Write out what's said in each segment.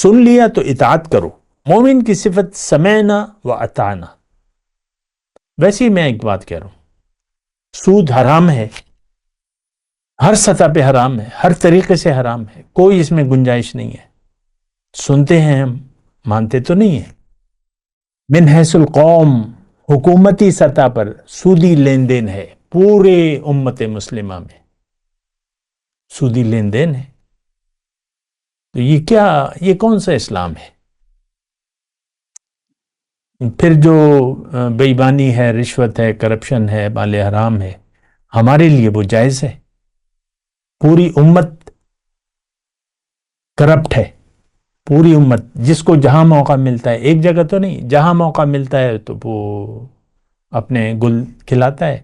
سن لیا تو اطاعت کرو. مومن کی صفت سمعنا و اطعنا. ویسے ہی میں ایک بات کہہ رہا ہوں، سود حرام ہے، ہر سطح پہ حرام ہے، ہر طریقے سے حرام ہے، کوئی اس میں گنجائش نہیں ہے. سنتے ہیں ہم، مانتے تو نہیں ہیں. من حیث القوم، حکومتی سطح پر سودی لین دین ہے، پورے امت مسلمہ میں سودی لین دین ہے. تو یہ کون سا اسلام ہے؟ پھر جو بے ایمانی ہے، رشوت ہے، کرپشن ہے، مال حرام ہے، ہمارے لیے وہ جائز ہے. پوری امت کرپٹ ہے، پوری امت. جس کو جہاں موقع ملتا ہے، ایک جگہ تو نہیں، جہاں موقع ملتا ہے تو وہ اپنے گل کھلاتا ہے.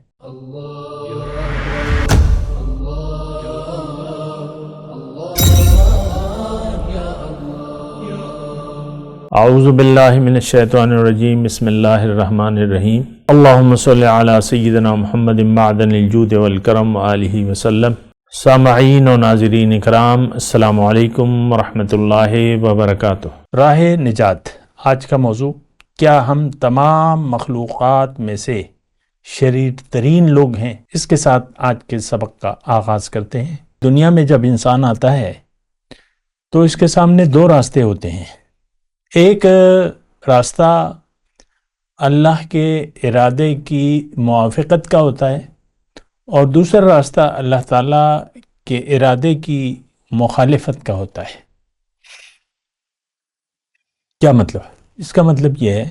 اعوذ باللہ من الشیطان الرجیم، بسم اللہ الرحمن الرحیم. اللہم صلی علی سیدنا محمد معدن الجود والکرم وآلہ وسلم. سامعین و ناظرین اکرام، السلام علیکم ورحمۃ اللہ وبرکاتہ. راہ نجات آج کا موضوع. کیا ہم تمام مخلوقات میں سے شریر ترین لوگ ہیں؟ اس کے ساتھ آج کے سبق کا آغاز کرتے ہیں. دنیا میں جب انسان آتا ہے تو اس کے سامنے دو راستے ہوتے ہیں. ایک راستہ اللہ کے ارادے کی موافقت کا ہوتا ہے، اور دوسرا راستہ اللہ تعالیٰ کے ارادے کی مخالفت کا ہوتا ہے. کیا مطلب؟ اس کا مطلب یہ ہے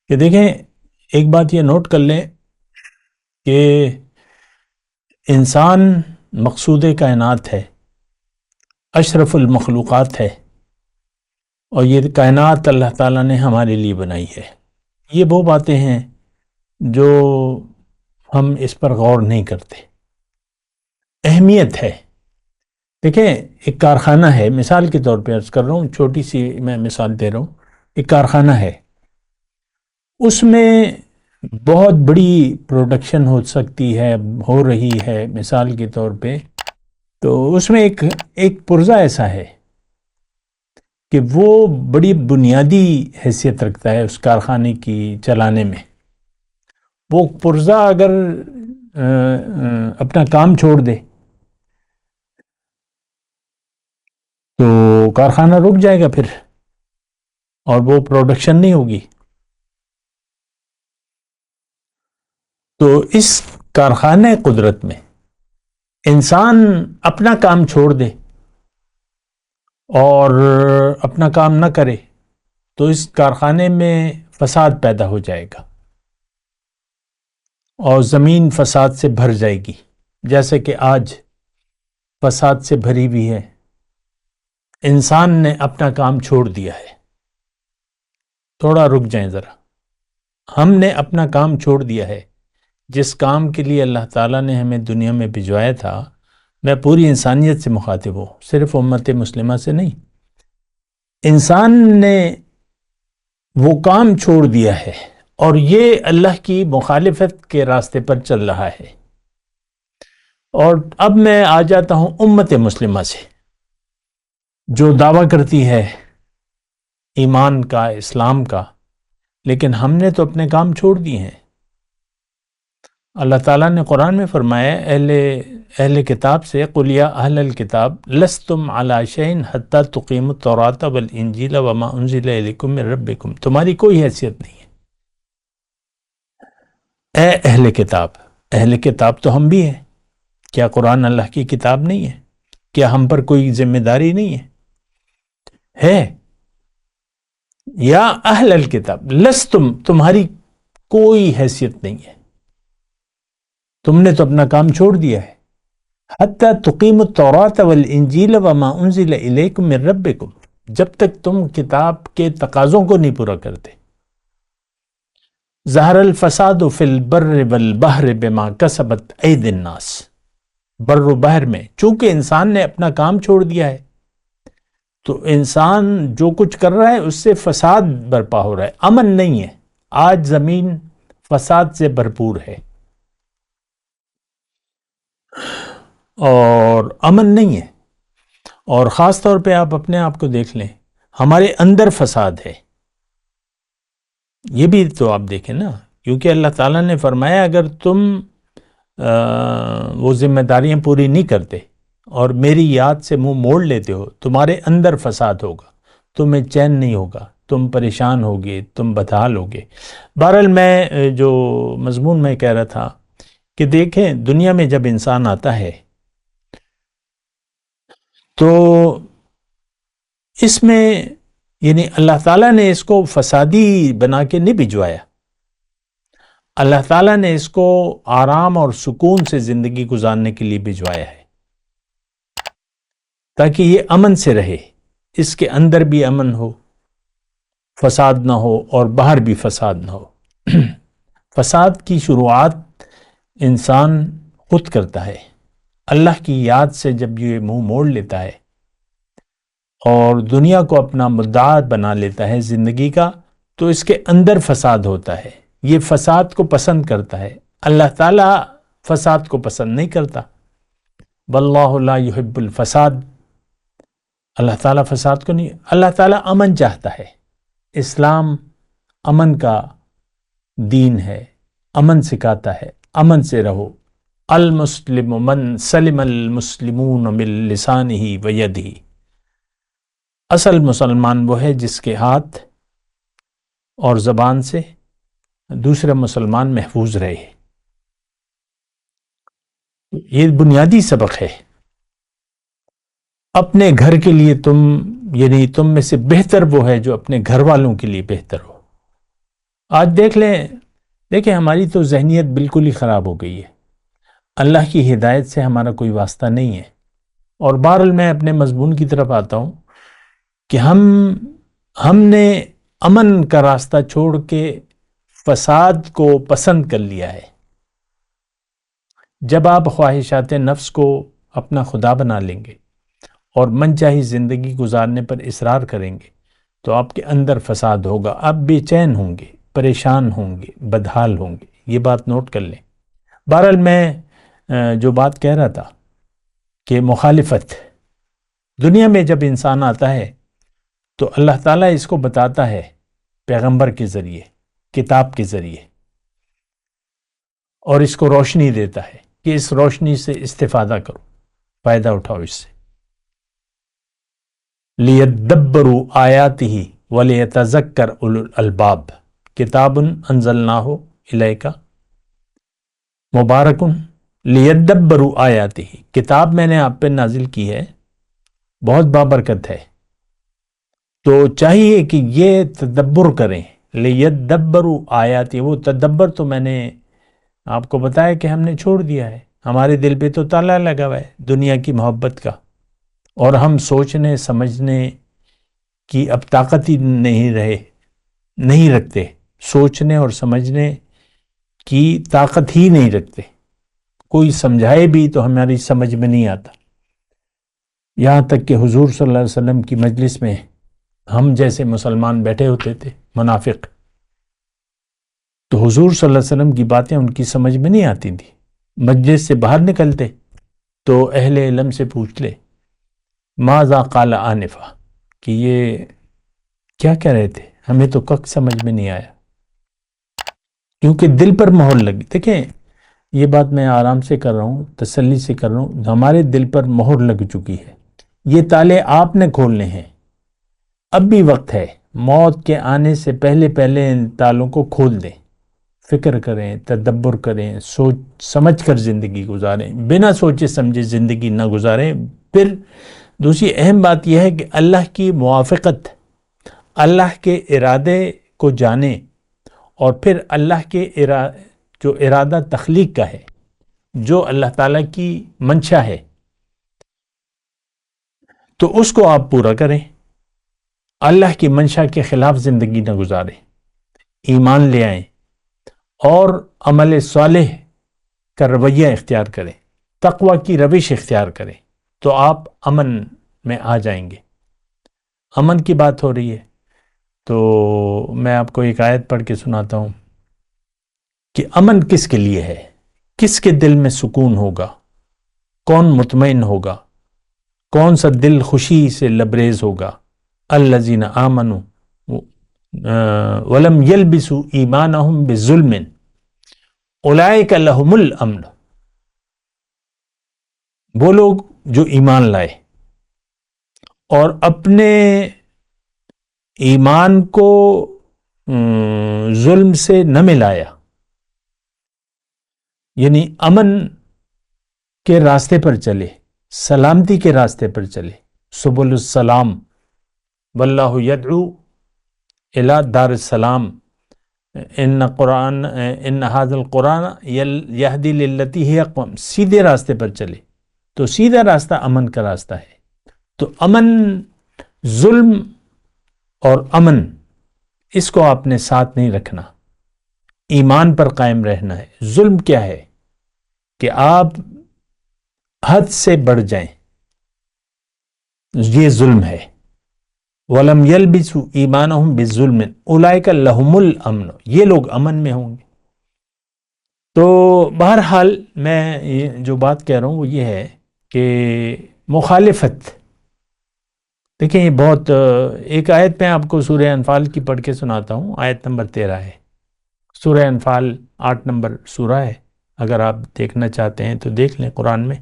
کہ دیکھیں، ایک بات یہ نوٹ کر لیں کہ انسان مقصود کائنات ہے، اشرف المخلوقات ہے، اور یہ کائنات اللہ تعالیٰ نے ہمارے لیے بنائی ہے. یہ وہ باتیں ہیں جو ہم اس پر غور نہیں کرتے. اہمیت ہے. دیکھیں، ایک کارخانہ ہے، مثال کے طور پہ عرض کر رہا ہوں، چھوٹی سی میں مثال دے رہا ہوں. ایک کارخانہ ہے، اس میں بہت بڑی پروڈکشن ہو سکتی ہے، ہو رہی ہے. مثال کے طور پہ تو اس میں ایک پرزہ ایسا ہے کہ وہ بڑی بنیادی حیثیت رکھتا ہے اس کارخانے کی چلانے میں. وہ پرزہ اگر اپنا کام چھوڑ دے تو کارخانہ رک جائے گا پھر، اور وہ پروڈکشن نہیں ہوگی. تو اس کارخانہ قدرت میں انسان اپنا کام چھوڑ دے اور اپنا کام نہ کرے تو اس کارخانے میں فساد پیدا ہو جائے گا، اور زمین فساد سے بھر جائے گی، جیسے کہ آج فساد سے بھری بھی ہے. انسان نے اپنا کام چھوڑ دیا ہے. تھوڑا رک جائیں ذرا. ہم نے اپنا کام چھوڑ دیا ہے. جس کام کے لیے اللہ تعالیٰ نے ہمیں دنیا میں بھجوایا تھا، میں پوری انسانیت سے مخاطب ہوں، صرف امت مسلمہ سے نہیں. انسان نے وہ کام چھوڑ دیا ہے اور یہ اللہ کی مخالفت کے راستے پر چل رہا ہے. اور اب میں آ جاتا ہوں امت مسلمہ سے، جو دعویٰ کرتی ہے ایمان کا، اسلام کا، لیکن ہم نے تو اپنے کام چھوڑ دیے ہیں. اللہ تعالیٰ نے قرآن میں فرمایا اہل کتاب سے، قُلْ يَا أَهْلَ الْكِتَابِ لَسْتُمْ عَلَىٰ شَيْءٍ حَتَّىٰ تُقِيمُوا التَّوْرَاةَ وَالْإِنْجِيلَ وَمَا أُنزِلَ إِلَيْكُم مِّن رَّبِّكُم. تمہاری کوئی حیثیت نہیں ہے. اے اہل کتاب. اہل کتاب تو ہم بھی ہیں. کیا قرآن اللہ کی کتاب نہیں ہے؟ کیا ہم پر کوئی ذمہ داری نہیں ہے؟ یا اہل الکتاب لستم، تمہاری کوئی حیثیت نہیں ہے، تم نے تو اپنا کام چھوڑ دیا ہے. حتی تقیم التوراۃ والانجیل وما انزل الیکم من ربکم، جب تک تم کتاب کے تقاضوں کو نہیں پورا کرتے. ظہر الفساد فی البر والبحر بما کسبت ایدی الناس. بر و بحر میں چونکہ انسان نے اپنا کام چھوڑ دیا ہے تو انسان جو کچھ کر رہا ہے اس سے فساد برپا ہو رہا ہے، امن نہیں ہے. آج زمین فساد سے بھرپور ہے اور امن نہیں ہے. اور خاص طور پہ آپ اپنے آپ کو دیکھ لیں، ہمارے اندر فساد ہے. یہ بھی تو آپ دیکھیں نا، کیونکہ اللہ تعالیٰ نے فرمایا اگر تم وہ ذمہ داریاں پوری نہیں کرتے اور میری یاد سے منہ موڑ لیتے ہو، تمہارے اندر فساد ہوگا، تمہیں چین نہیں ہوگا، تم پریشان ہوگے، تم بدحال ہوگے. بہرحال میں جو مضمون میں کہہ رہا تھا کہ دیکھیں دنیا میں جب انسان آتا ہے تو اس میں یعنی اللہ تعالیٰ نے اس کو فسادی بنا کے نہیں بھجوایا. اللہ تعالیٰ نے اس کو آرام اور سکون سے زندگی گزارنے کے لیے بھجوایا ہے تاکہ یہ امن سے رہے، اس کے اندر بھی امن ہو، فساد نہ ہو، اور باہر بھی فساد نہ ہو. فساد کی شروعات انسان خود کرتا ہے. اللہ کی یاد سے جب یہ منہ موڑ لیتا ہے اور دنیا کو اپنا مدعا بنا لیتا ہے زندگی کا، تو اس کے اندر فساد ہوتا ہے. یہ فساد کو پسند کرتا ہے. اللہ تعالیٰ فساد کو پسند نہیں کرتا. واللہ لا يحب الفساد. اللہ تعالیٰ فساد کو نہیں، اللہ تعالیٰ امن چاہتا ہے. اسلام امن کا دین ہے، امن سکھاتا ہے، امن سے رہو. المسلم من سلم المسلمون من لسانہ ویدہ. اصل مسلمان وہ ہے جس کے ہاتھ اور زبان سے دوسرا مسلمان محفوظ رہے. یہ بنیادی سبق ہے. اپنے گھر کے لیے یعنی تم میں سے بہتر وہ ہے جو اپنے گھر والوں کے لیے بہتر ہو. آج دیکھیں ہماری تو ذہنیت بالکل ہی خراب ہو گئی ہے. اللہ کی ہدایت سے ہمارا کوئی واسطہ نہیں ہے. اور بہرحال میں اپنے مضمون کی طرف آتا ہوں کہ ہم نے امن کا راستہ چھوڑ کے فساد کو پسند کر لیا ہے. جب آپ خواہشات نفس کو اپنا خدا بنا لیں گے اور من چاہی زندگی گزارنے پر اصرار کریں گے تو آپ کے اندر فساد ہوگا. آپ بے چین ہوں گے، پریشان ہوں گے، بدحال ہوں گے. یہ بات نوٹ کر لیں. بہرحال میں جو بات کہہ رہا تھا کہ مخالفت، دنیا میں جب انسان آتا ہے تو اللہ تعالیٰ اس کو بتاتا ہے پیغمبر کے ذریعے، کتاب کے ذریعے، اور اس کو روشنی دیتا ہے کہ اس روشنی سے استفادہ کرو، فائدہ اٹھاؤ اس سے. لِيَدَّبَّرُوا آیَاتِهِ وَلِيَتَذَكَّرْ أُولُو الْأَلْبَابِ کتاب انزلناہ الیک مبارک لِيَدَّبَّرُوا آیَاتِهِ. کتاب میں نے آپ پہ نازل کی ہے، بہت بابرکت ہے، تو چاہیے کہ یہ تدبر کریں. لِيَدَّبَّرُوا آیَاتِهِ. وہ تدبر تو میں نے آپ کو بتایا کہ ہم نے چھوڑ دیا ہے. ہمارے دل پہ تو تالا لگا ہوا ہے دنیا کی محبت کا، اور ہم سوچنے سمجھنے کی اب طاقت ہی نہیں رکھتے. سوچنے اور سمجھنے کی طاقت ہی نہیں رکھتے. کوئی سمجھائے بھی تو ہماری سمجھ میں نہیں آتا. یہاں تک کہ حضور صلی اللہ علیہ وسلم کی مجلس میں ہم جیسے مسلمان بیٹھے ہوتے تھے منافق، تو حضور صلی اللہ علیہ وسلم کی باتیں ان کی سمجھ میں نہیں آتی تھی. مجلس سے باہر نکلتے تو اہل علم سے پوچھ لے ماذا قال آنفا، کہ یہ کیا کہہ رہے تھے، ہمیں تو کک سمجھ میں نہیں آیا، کیونکہ دل پر مہر لگی. دیکھیں یہ بات میں آرام سے کر رہا ہوں، تسلی سے کر رہا ہوں. ہمارے دل پر مہر لگ چکی ہے. یہ تالے آپ نے کھولنے ہیں. اب بھی وقت ہے. موت کے آنے سے پہلے ان تالوں کو کھول دیں. فکر کریں، تدبر کریں، سوچ سمجھ کر زندگی گزاریں. بنا سوچے سمجھے زندگی نہ گزاریں. پھر دوسری اہم بات یہ ہے کہ اللہ کی موافقت، اللہ کے ارادے کو جانیں، اور پھر اللہ کے جو ارادہ تخلیق کا ہے، جو اللہ تعالیٰ کی منشا ہے، تو اس کو آپ پورا کریں. اللہ کی منشا کے خلاف زندگی نہ گزاریں. ایمان لے آئیں اور عمل صالح کا رویہ اختیار کریں، تقوی کی روش اختیار کریں، تو آپ امن میں آ جائیں گے. امن کی بات ہو رہی ہے تو میں آپ کو ایک آیت پڑھ کے سناتا ہوں کہ امن کس کے لیے ہے، کس کے دل میں سکون ہوگا، کون مطمئن ہوگا، کون سا دل خوشی سے لبریز ہوگا. الذین آمنوا ولم یلبسوا ایمانہم بظلم اولئک لہم الامن، وہ لوگ جو ایمان لائے اور اپنے ایمان کو ظلم سے نہ ملایا، یعنی امن کے راستے پر چلے، سلامتی کے راستے پر چلے، سبل السلام، واللہ یدعو الی دار السلام، ان ھذا القرآن یہدی للتی ہی اقوم، سیدھے راستے پر چلے، تو سیدھا راستہ امن کا راستہ ہے۔ تو امن، ظلم اور امن، اس کو آپ نے ساتھ نہیں رکھنا، ایمان پر قائم رہنا ہے۔ ظلم کیا ہے کہ آپ حد سے بڑھ جائیں، یہ ظلم ہے۔ وَلَمْ يَلْبِسُوا إِيمَانَهُمْ بِالظُّلْمِ أُولَئِكَ لَهُمُ الْأَمْنُ، یہ لوگ امن میں ہوں گے۔ تو بہرحال میں جو بات کہہ رہا ہوں وہ یہ ہے کہ مخالفت، دیکھیں یہ بہت، ایک آیت میں آپ کو سورہ انفال کی پڑھ کے سناتا ہوں، آیت نمبر 13 ہے، سورہ انفال 8 نمبر سورہ ہے، اگر آپ دیکھنا چاہتے ہیں تو دیکھ لیں قرآن میں،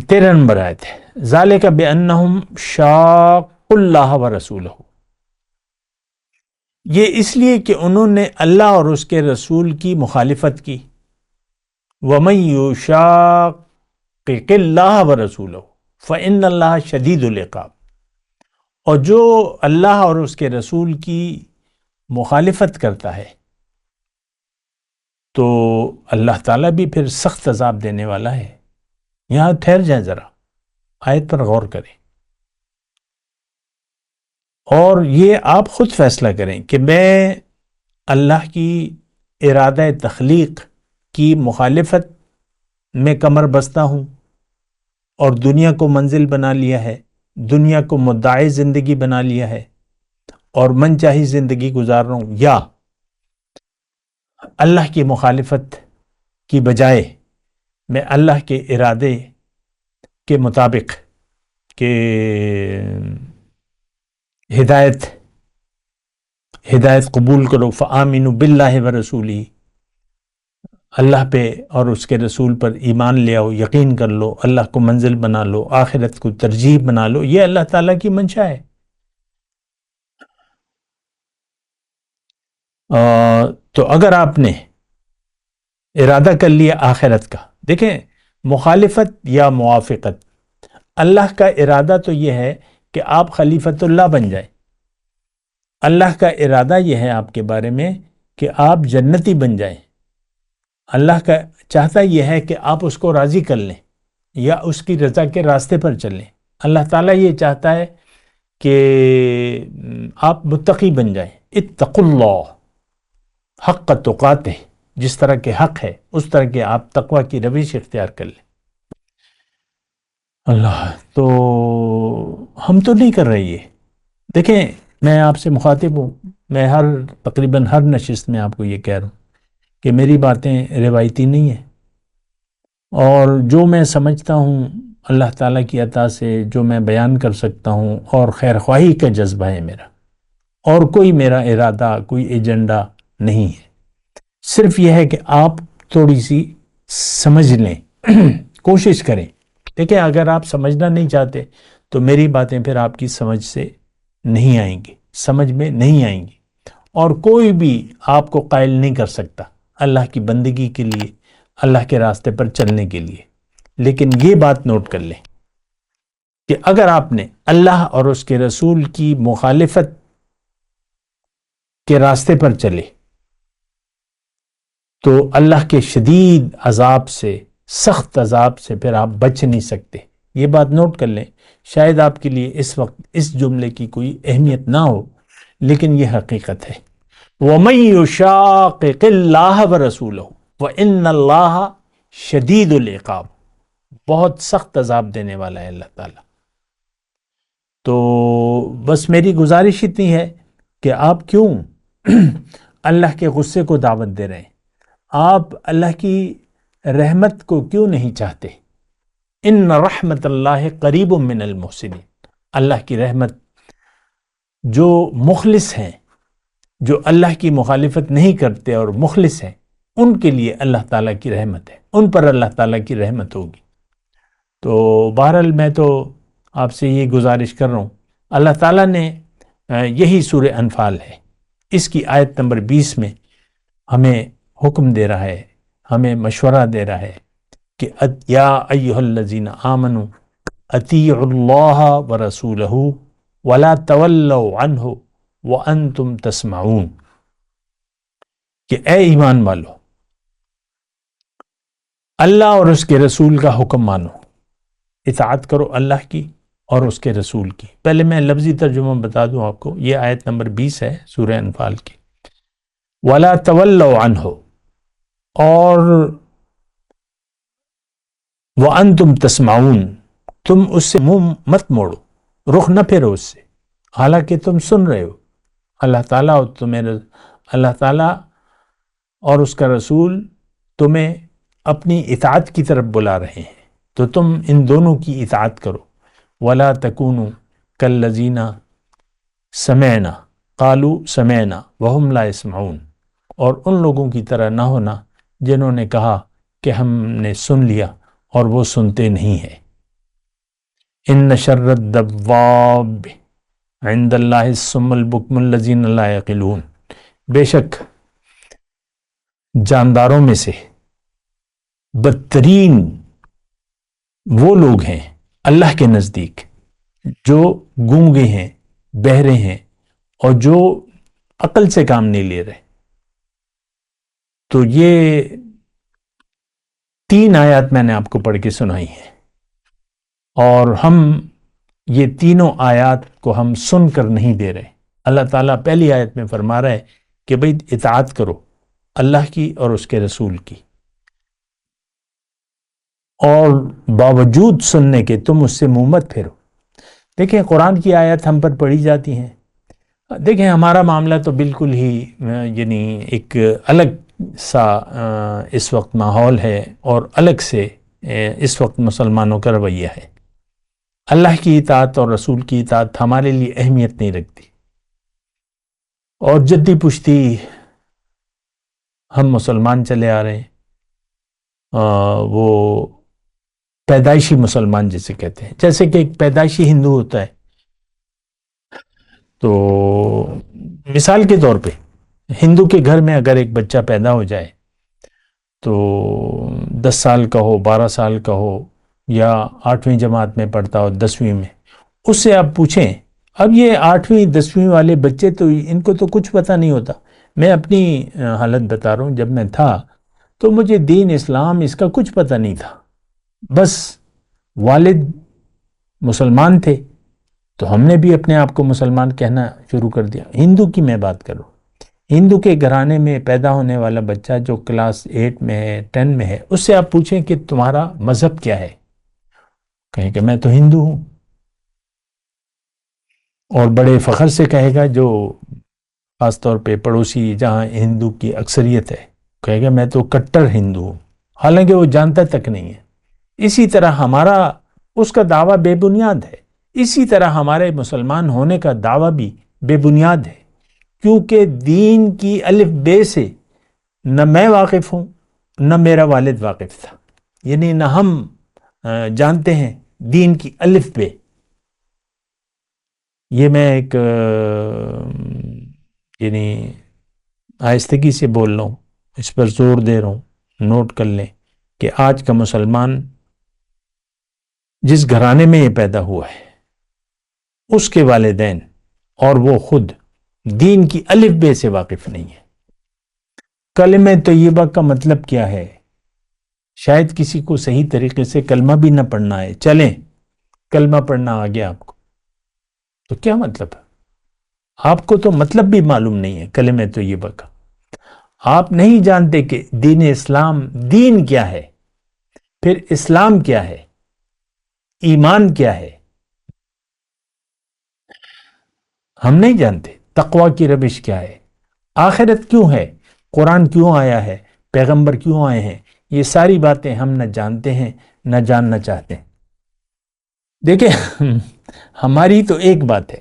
13 نمبر آیت ہے، ذالک بأنہم شاقوا اللہ ورسولہ، یہ اس لیے کہ انہوں نے اللہ اور اس کے رسول کی مخالفت کی، وَمَن يُشَاقِقِ اللَّهَ وَرَسُولَهُ فَإِنَّ اللَّهَ شَدِيدُ الْعِقَابِ، اور جو اللہ اور اس کے رسول کی مخالفت کرتا ہے تو اللہ تعالیٰ بھی پھر سخت عذاب دینے والا ہے۔ یہاں ٹھہر جائیں ذرا، آیت پر غور کریں اور یہ آپ خود فیصلہ کریں کہ میں اللہ کی ارادہ تخلیق کی مخالفت میں کمر بستہ ہوں اور دنیا کو منزل بنا لیا ہے، دنیا کو مدعی زندگی بنا لیا ہے اور من چاہی زندگی گزار رہا ہوں، یا اللہ کی مخالفت کی بجائے میں اللہ کے ارادے کے مطابق کہ ہدایت قبول کرو، فآمنوا باللہ ورسولہ، اللہ پہ اور اس کے رسول پر ایمان لے آؤ، یقین کر لو، اللہ کو منزل بنا لو، آخرت کو ترجیح بنا لو، یہ اللہ تعالیٰ کی منشا ہے۔ تو اگر آپ نے ارادہ کر لیا آخرت کا، دیکھیں مخالفت یا موافقت، اللہ کا ارادہ تو یہ ہے کہ آپ خلیفۃ اللہ بن جائیں، اللہ کا ارادہ یہ ہے آپ کے بارے میں کہ آپ جنتی بن جائیں، اللہ کا چاہتا یہ ہے کہ آپ اس کو راضی کر لیں یا اس کی رضا کے راستے پر چلیں۔ اللہ تعالیٰ یہ چاہتا ہے کہ آپ متقی بن جائیں، اتقوا اللہ حق تقاتہ، جس طرح کے حق ہے اس طرح کے آپ تقوی کی روش اختیار کر لیں۔ اللہ، تو ہم تو نہیں کر رہے یہ، دیکھیں میں آپ سے مخاطب ہوں، میں تقریباً ہر نشست میں آپ کو یہ کہہ رہا ہوں کہ میری باتیں روایتی نہیں ہیں، اور جو میں سمجھتا ہوں اللہ تعالیٰ کی عطا سے جو میں بیان کر سکتا ہوں، اور خیر خواہی کا جذبہ ہے میرا، اور کوئی میرا ارادہ، کوئی ایجنڈا نہیں ہے، صرف یہ ہے کہ آپ تھوڑی سی سمجھ لیں، کوشش کریں۔ دیکھیں اگر آپ سمجھنا نہیں چاہتے تو میری باتیں پھر آپ کی سمجھ سے نہیں آئیں گی، سمجھ میں نہیں آئیں گی، اور کوئی بھی آپ کو قائل نہیں کر سکتا اللہ کی بندگی کے لیے، اللہ کے راستے پر چلنے کے لیے۔ لیکن یہ بات نوٹ کر لیں کہ اگر آپ نے اللہ اور اس کے رسول کی مخالفت کے راستے پر چلے تو اللہ کے شدید عذاب سے، سخت عذاب سے پھر آپ بچ نہیں سکتے۔ یہ بات نوٹ کر لیں، شاید آپ کے لیے اس وقت اس جملے کی کوئی اہمیت نہ ہو، لیکن یہ حقیقت ہے۔ وَمَن يُشَاقِقِ اللَّهَ وَرَسُولَهُ وَإِنَّ اللَّهَ شَدِيدُ الْعِقَابِ، بہت سخت عذاب دینے والا ہے اللہ تعالیٰ۔ تو بس میری گزارش اتنی ہے کہ آپ کیوں اللہ کے غصے کو دعوت دے رہے ہیں، آپ اللہ کی رحمت کو کیوں نہیں چاہتے؟ ان رحمت اللہ قریب من المحسنین، اللہ کی رحمت جو مخلص ہیں، جو اللہ کی مخالفت نہیں کرتے اور مخلص ہیں، ان کے لیے اللہ تعالیٰ کی رحمت ہے، ان پر اللہ تعالیٰ کی رحمت ہوگی۔ تو بہرحال میں تو آپ سے یہ گزارش کر رہا ہوں، اللہ تعالیٰ نے یہی سورہ انفال ہے، اس کی آیت نمبر 20 میں ہمیں حکم دے رہا ہے، ہمیں مشورہ دے رہا ہے کہ یا ایھا الذین آمنوا اطیعوا اللہ ورسولہ ولا تولوا عنہ وانتم تسمعون، کہ اے ایمان والو، اللہ اور اس کے رسول کا حکم مانو، اطاعت کرو اللہ کی اور اس کے رسول کی۔ پہلے میں لفظی ترجمہ بتا دوں آپ کو، یہ آیت نمبر 20 ہے سورہ انفال کی۔ وَلَا تَوَلَّوْا عَنْهُ، اور وَأَنْتُمْ تَسْمَعُونَ، تم اس سے منہ مت موڑو، رخ نہ پھیرو اس سے، حالانکہ تم سن رہے ہو اللہ تعالیٰ اور اس کا رسول تمہیں اپنی اطاعت کی طرف بلا رہے ہیں، تو تم ان دونوں کی اطاعت کرو۔ وَلَا تَكُونُوا كَالَّذِينَ سَمِعْنَا قَالُوا سَمِعْنَا وَهُمْ لَا يَسْمَعُونَ، اور ان لوگوں کی طرح نہ ہونا جنہوں نے کہا کہ ہم نے سن لیا اور وہ سنتے نہیں ہیں۔ إِنَّ شَرَّ الدَّوَّابِ عِندَ اللَّهِ الصُّمُّ الْبُكْمُ الَّذِينَ لَا يَعْقِلُونَ، بے شک جانداروں میں سے بدترین وہ لوگ ہیں اللہ کے نزدیک جو گونگے ہیں، بہرے ہیں، اور جو عقل سے کام نہیں لے رہے۔ تو یہ 3 آیات میں نے آپ کو پڑھ کے سنائی ہیں، اور ہم یہ تینوں آیات کو ہم سن کر نہیں دے رہے۔ اللہ تعالیٰ پہلی آیت میں فرما رہا ہے کہ بھئی اطاعت کرو اللہ کی اور اس کے رسول کی، اور باوجود سننے کے تم اس سے منہ مت پھیرو۔ دیکھیں قرآن کی آیت ہم پر پڑھی جاتی ہیں، دیکھیں ہمارا معاملہ تو بالکل ہی یعنی ایک الگ سا اس وقت ماحول ہے، اور الگ سے اس وقت مسلمانوں کا رویہ ہے۔ اللہ کی اطاعت اور رسول کی اطاعت ہمارے لیے اہمیت نہیں رکھتی، اور جدی پشتی ہم مسلمان چلے آ رہے ہیں، وہ پیدائشی مسلمان جسے کہتے ہیں، جیسے کہ ایک پیدائشی ہندو ہوتا ہے، تو مثال کے طور پہ ہندو کے گھر میں اگر ایک بچہ پیدا ہو جائے تو 10 سال کا ہو، 12 سال کا ہو، یا 8ویں جماعت میں پڑھتا ہو، 10ویں میں، اس سے آپ پوچھیں، اب یہ 8ویں 10ویں والے بچے تو ان کو تو کچھ پتہ نہیں ہوتا۔ میں اپنی حالت بتا رہا ہوں، جب میں تھا تو مجھے دین اسلام اس کا کچھ پتہ نہیں تھا، بس والد مسلمان تھے تو ہم نے بھی اپنے آپ کو مسلمان کہنا شروع کر دیا۔ ہندو کی میں بات کروں، ہندو کے گھرانے میں پیدا ہونے والا بچہ جو کلاس 8 میں ہے، 10 میں ہے، اس سے آپ پوچھیں کہ تمہارا مذہب کیا ہے، کہیں کہ میں تو ہندو ہوں، اور بڑے فخر سے کہے گا، جو خاص طور پہ پڑوسی جہاں ہندو کی اکثریت ہے، کہے گا میں تو کٹر ہندو ہوں، حالانکہ وہ جانتا تک نہیں ہے۔ اسی طرح ہمارا اس کا دعویٰ بے بنیاد ہے، اسی طرح ہمارے مسلمان ہونے کا دعویٰ بھی بے بنیاد ہے، کیونکہ دین کی الف بے سے نہ میں واقف ہوں، نہ میرا والد واقف تھا، یعنی نہ ہم جانتے ہیں دین کی الف بے۔ یہ میں ایک یعنی آہستگی سے بول رہا ہوں، اس پر زور دے رہا ہوں، نوٹ کر لیں کہ آج کا مسلمان جس گھرانے میں یہ پیدا ہوا ہے، اس کے والدین اور وہ خود دین کی الف بے سے واقف نہیں ہے۔ کلمہ طیبہ کا مطلب کیا ہے؟ شاید کسی کو صحیح طریقے سے کلمہ بھی نہ پڑھنا ہے، چلیں کلمہ پڑھنا آ گیا آپ کو، تو کیا مطلب ہے؟ آپ کو تو مطلب بھی معلوم نہیں ہے کلمہ طیبہ کا، آپ نہیں جانتے کہ دین اسلام دین کیا ہے، پھر اسلام کیا ہے، ایمان کیا ہے، ہم نہیں جانتے۔ تقویٰ کی روش کیا ہے، آخرت کیوں ہے، قرآن کیوں آیا ہے، پیغمبر کیوں آئے ہیں، یہ ساری باتیں ہم نہ جانتے ہیں نہ جاننا چاہتے ہیں۔ دیکھیں ہماری تو ایک بات ہے،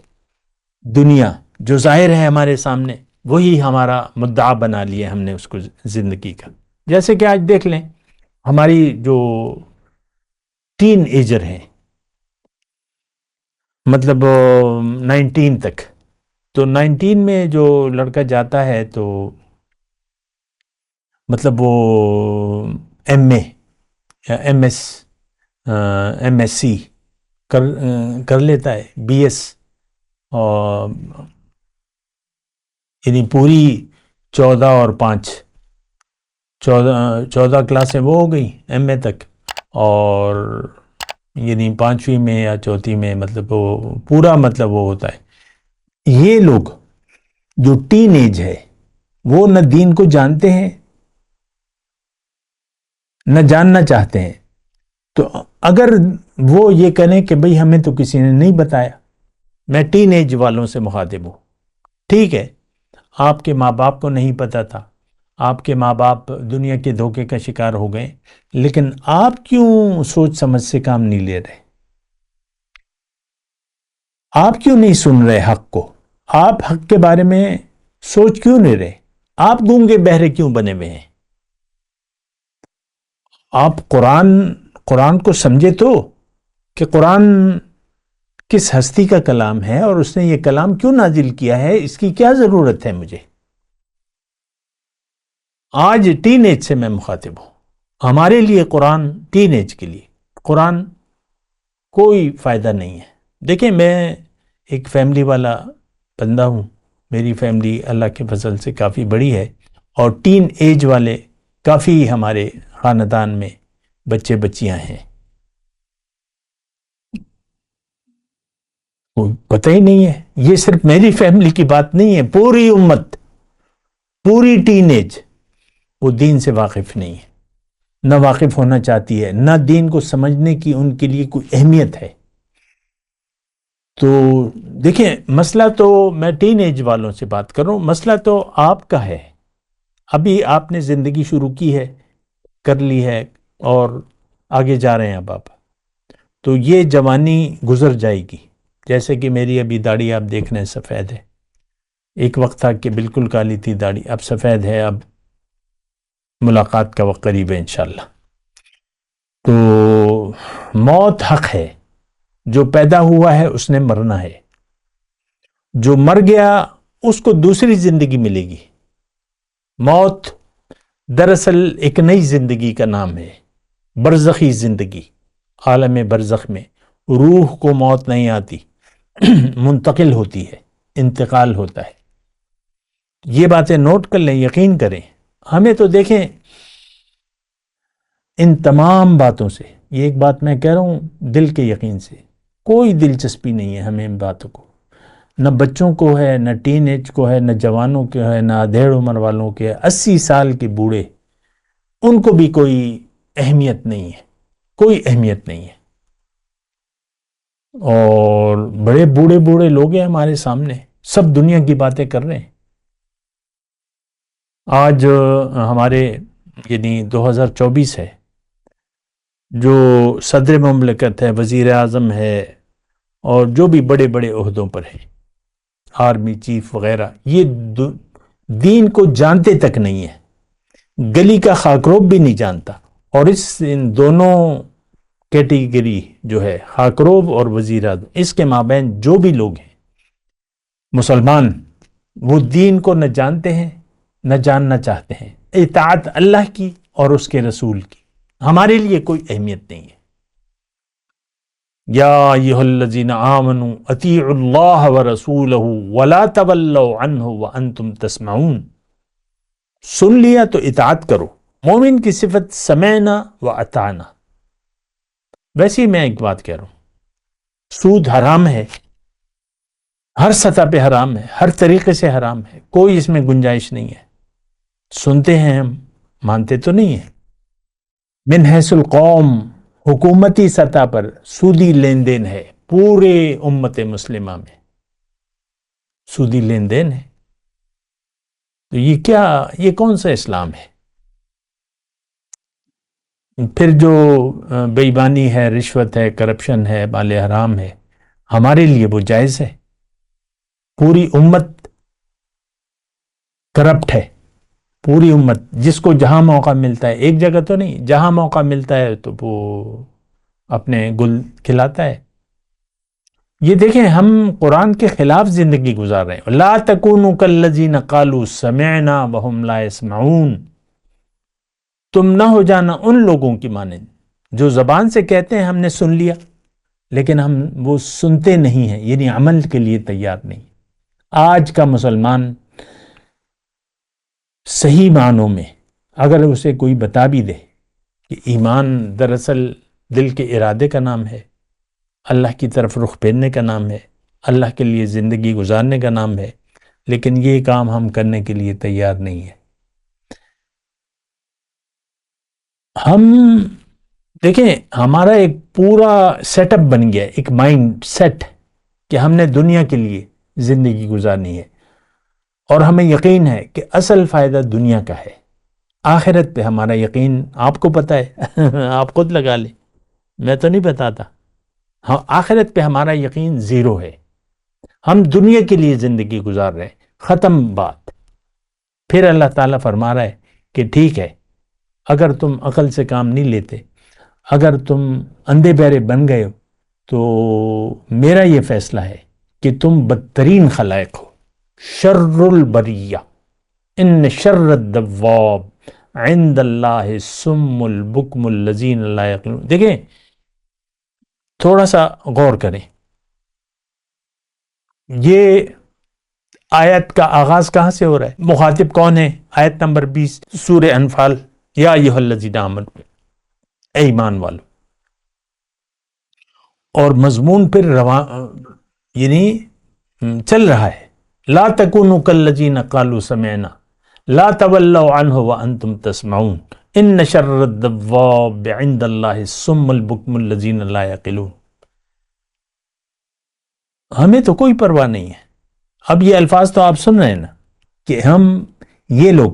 دنیا جو ظاہر ہے ہمارے سامنے وہی ہمارا مدعا بنا لیا ہم نے اس کو زندگی کا. جیسے کہ آج دیکھ لیں ہماری جو ٹین ایجر ہیں، مطلب 19 تک، تو 19 میں جو لڑکا جاتا ہے تو مطلب وہ ایم اے یا ایم ایس سی کر لیتا ہے، بی ایس، اور یعنی پوری 14 اور 5 14 کلاسیں وہ ہو گئی ایم اے تک، اور یعنی 5ویں میں یا چوتھی میں مطلب وہ پورا مطلب وہ ہوتا ہے. یہ لوگ جو ٹین ایج ہے وہ نہ دین کو جانتے ہیں نہ جاننا چاہتے ہیں. تو اگر وہ یہ کہیں کہ بھئی ہمیں تو کسی نے نہیں بتایا، میں ٹین ایج والوں سے مخاطب ہوں. ٹھیک ہے، آپ کے ماں باپ کو نہیں پتا تھا، آپ کے ماں باپ دنیا کے دھوکے کا شکار ہو گئے، لیکن آپ کیوں سوچ سمجھ سے کام نہیں لے رہے؟ آپ کیوں نہیں سن رہے حق کو؟ آپ حق کے بارے میں سوچ کیوں نہیں رہے؟ آپ گونگے بہرے کیوں بنے ہوئے ہیں؟ آپ قرآن کو سمجھے تو کہ قرآن کس ہستی کا کلام ہے اور اس نے یہ کلام کیوں نازل کیا ہے، اس کی کیا ضرورت ہے مجھے؟ آج ٹین ایج سے میں مخاطب ہوں. ہمارے لیے قرآن ٹین ایج کے لیے قرآن کوئی فائدہ نہیں ہے. دیکھیں میں ایک فیملی والا بندہ ہوں، میری فیملی اللہ کے فضل سے کافی بڑی ہے، اور ٹین ایج والے کافی ہمارے خاندان میں بچے بچیاں ہیں. پتہ ہی نہیں ہے، یہ صرف میری فیملی کی بات نہیں ہے، پوری امت، پوری ٹین ایج وہ دین سے واقف نہیں ہے، نہ واقف ہونا چاہتی ہے، نہ دین کو سمجھنے کی ان کے لیے کوئی اہمیت ہے. تو دیکھیں مسئلہ تو میں ٹین ایج والوں سے بات کر رہا ہوں، مسئلہ تو آپ کا ہے. ابھی آپ نے زندگی شروع کی ہے، کر لی ہے، اور آگے جا رہے ہیں اب آپ. تو یہ جوانی گزر جائے گی. جیسے کہ میری ابھی داڑھی آپ دیکھ رہے ہیں سفید ہے، ایک وقت تھا کہ بالکل کالی تھی داڑھی، اب سفید ہے. اب ملاقات کا وقت قریب ہے انشاءاللہ. تو موت حق ہے، جو پیدا ہوا ہے اس نے مرنا ہے، جو مر گیا اس کو دوسری زندگی ملے گی. موت دراصل ایک نئی زندگی کا نام ہے، برزخی زندگی. عالم برزخ میں روح کو موت نہیں آتی، منتقل ہوتی ہے، انتقال ہوتا ہے. یہ باتیں نوٹ کر لیں، یقین کریں. ہمیں تو دیکھیں ان تمام باتوں سے، یہ ایک بات میں کہہ رہا ہوں دل کے یقین سے، کوئی دلچسپی نہیں ہے ہمیں ان باتوں کو. نہ بچوں کو ہے، نہ ٹین ایج کو ہے، نہ جوانوں کو ہے، نہ ادھیڑ عمر والوں کے ہے. 80 سال کے بوڑھے، ان کو بھی کوئی اہمیت نہیں ہے، کوئی اہمیت نہیں ہے. اور بڑے بوڑھے بوڑھے لوگ ہیں ہمارے سامنے، سب دنیا کی باتیں کر رہے ہیں. آج ہمارے یعنی 2024 ہے، جو صدر مملکت ہے، وزیر اعظم ہے، اور جو بھی بڑے بڑے عہدوں پر ہیں، آرمی چیف وغیرہ، یہ دین کو جانتے تک نہیں ہے، گلی کا خاکروب بھی نہیں جانتا. اور ان دونوں کیٹیگری جو ہے، خاکروب اور وزیر اعظم، اس کے مابین جو بھی لوگ ہیں مسلمان، وہ دین کو نہ جانتے ہیں نہ جاننا چاہتے ہیں. اطاعت اللہ کی اور اس کے رسول کی ہمارے لیے کوئی اہمیت نہیں ہے. یا ایھا الذین آمنوا اطیعوا اللہ ورسولہ ولا تولوا عنہ وانتم تسمعون. سن لیا تو اطاعت کرو. مومن کی صفت سمعنا و اطعنا. ویسے ہی میں ایک بات کہہ رہا ہوں، سود حرام ہے، ہر سطح پہ حرام ہے، ہر طریقے سے حرام ہے، کوئی اس میں گنجائش نہیں ہے. سنتے ہیں ہم، مانتے تو نہیں ہیں. من حیث القوم، حکومتی سطح پر سودی لین دین ہے، پورے امت مسلمہ میں سودی لین دین ہے. تو یہ کیا، یہ کون سا اسلام ہے؟ پھر جو بے ایمانی ہے، رشوت ہے، کرپشن ہے، مال حرام ہے، ہمارے لیے وہ جائز ہے. پوری امت کرپٹ ہے، پوری امت. جس کو جہاں موقع ملتا ہے، ایک جگہ تو نہیں، جہاں موقع ملتا ہے تو وہ اپنے گل کھلاتا ہے. یہ دیکھیں، ہم قرآن کے خلاف زندگی گزار رہے ہیں. لا تکونوا کالذین قالوا سمعنا وهم لا يسمعون. تم نہ ہو جانا ان لوگوں کی مانند جو زبان سے کہتے ہیں ہم نے سن لیا، لیکن ہم وہ سنتے نہیں ہیں، یعنی عمل کے لیے تیار نہیں. آج کا مسلمان صحیح معنوں میں اگر اسے کوئی بتا بھی دے کہ ایمان دراصل دل کے ارادے کا نام ہے، اللہ کی طرف رخ پھیرنے کا نام ہے، اللہ کے لیے زندگی گزارنے کا نام ہے، لیکن یہ کام ہم کرنے کے لیے تیار نہیں ہے. ہم دیکھیں، ہمارا ایک پورا سیٹ اپ بن گیا، ایک مائنڈ سیٹ کہ ہم نے دنیا کے لیے زندگی گزارنی ہے، اور ہمیں یقین ہے کہ اصل فائدہ دنیا کا ہے. آخرت پہ ہمارا یقین آپ کو پتہ ہے، آپ خود لگا لیں، میں تو نہیں بتاتا. ہاں، آخرت پہ ہمارا یقین زیرو ہے. ہم دنیا کے لیے زندگی گزار رہے ہیں، ختم بات. پھر اللہ تعالیٰ فرما رہا ہے کہ ٹھیک ہے، اگر تم عقل سے کام نہیں لیتے، اگر تم اندھے بہرے بن گئے ہو، تو میرا یہ فیصلہ ہے کہ تم بدترین خلائق ہو، شر البریہ. ان شر الدواب عند اللہ الصم البکم الذین لا یعقلون. دیکھیں، تھوڑا سا غور کریں. یہ آیت کا آغاز کہاں سے ہو رہا ہے؟ مخاطب کون ہے؟ آیت نمبر 20 سورہ انفال. یا ایھا الذین آمنوا، اے ایمان والو. اور مضمون پھر یعنی چل رہا ہے. لا تکونوا کالذین قالوا سمعنا لا تولوا عنہ وانتم تسمعون ان شر الدواب عند اللہ الصم البکم الذین لا یعقلون. ہمیں تو کوئی پرواہ نہیں ہے. اب یہ الفاظ تو آپ سن رہے ہیں نا، کہ ہم یہ لوگ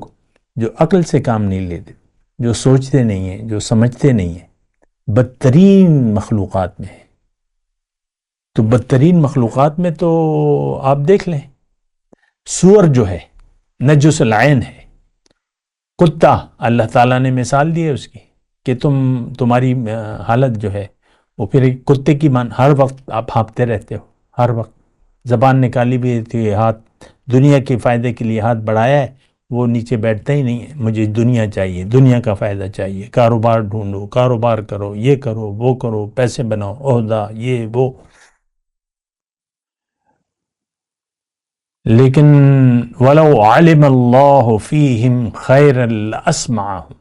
جو عقل سے کام نہیں لیتے، جو سوچتے نہیں ہیں، جو سمجھتے نہیں ہیں، بدترین مخلوقات میں ہیں. تو بدترین مخلوقات میں تو آپ دیکھ لیں، سور جو ہے، نجس العین ہے، کتا، اللہ تعالیٰ نے مثال دی ہے اس کی کہ تمہاری حالت جو ہے وہ پھر ایک کتے کی ہر وقت آپ ہانپتے رہتے ہو، ہر وقت زبان نکالی بھی تھی، ہاتھ دنیا کے فائدے کے لیے ہاتھ بڑھایا ہے، وہ نیچے بیٹھتا ہی نہیں ہے. مجھے دنیا چاہیے، دنیا کا فائدہ چاہیے، کاروبار ڈھونڈو، کاروبار کرو، یہ کرو، وہ کرو، پیسے بناؤ، عہدہ، یہ وہ. لیکن وَلَوْ عَلِمَ اللَّهُ فِيهِمْ خَيْرًا لَأَسْمَعَهُمْ.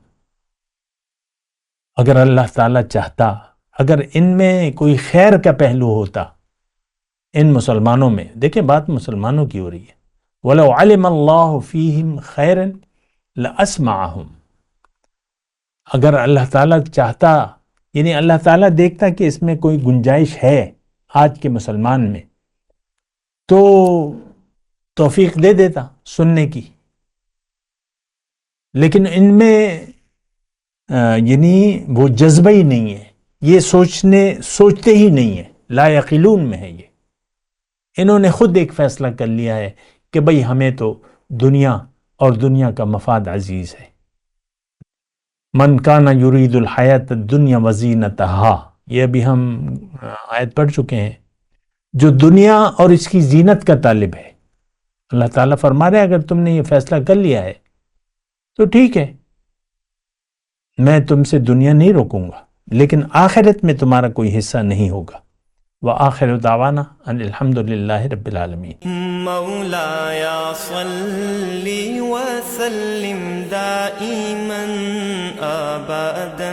اگر اللہ تعالیٰ چاہتا، اگر ان میں کوئی خیر کا پہلو ہوتا، ان مسلمانوں میں، دیکھیں بات مسلمانوں کی ہو رہی ہے. وَلَوْ عَلِمَ اللَّهُ فِيهِمْ خَيْرًا لَأَسْمَعَهُمْ. اگر اللہ تعالیٰ چاہتا، یعنی اللہ تعالیٰ دیکھتا کہ اس میں کوئی گنجائش ہے آج کے مسلمان میں، تو توفیق دے دیتا سننے کی. لیکن ان میں یعنی وہ جذبہ ہی نہیں ہے، یہ سوچتے ہی نہیں ہیں، لا یعقلون میں ہے. یہ انہوں نے خود ایک فیصلہ کر لیا ہے کہ بھئی ہمیں تو دنیا اور دنیا کا مفاد عزیز ہے. من کان یرید الحیات الدنیا وزینتہا، یہ ابھی ہم آیت پڑھ چکے ہیں. جو دنیا اور اس کی زینت کا طالب ہے، اللہ تعالیٰ فرما رہے ہیں اگر تم نے یہ فیصلہ کر لیا ہے تو ٹھیک ہے، میں تم سے دنیا نہیں روکوں گا، لیکن آخرت میں تمہارا کوئی حصہ نہیں ہوگا. وآخر دعوانا ان الحمدللہ رب العالمین. مولایا صلی وسلم دائما ابدا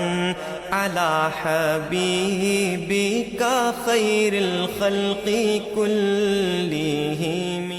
علی حبیبک خیر الخلق کلہم.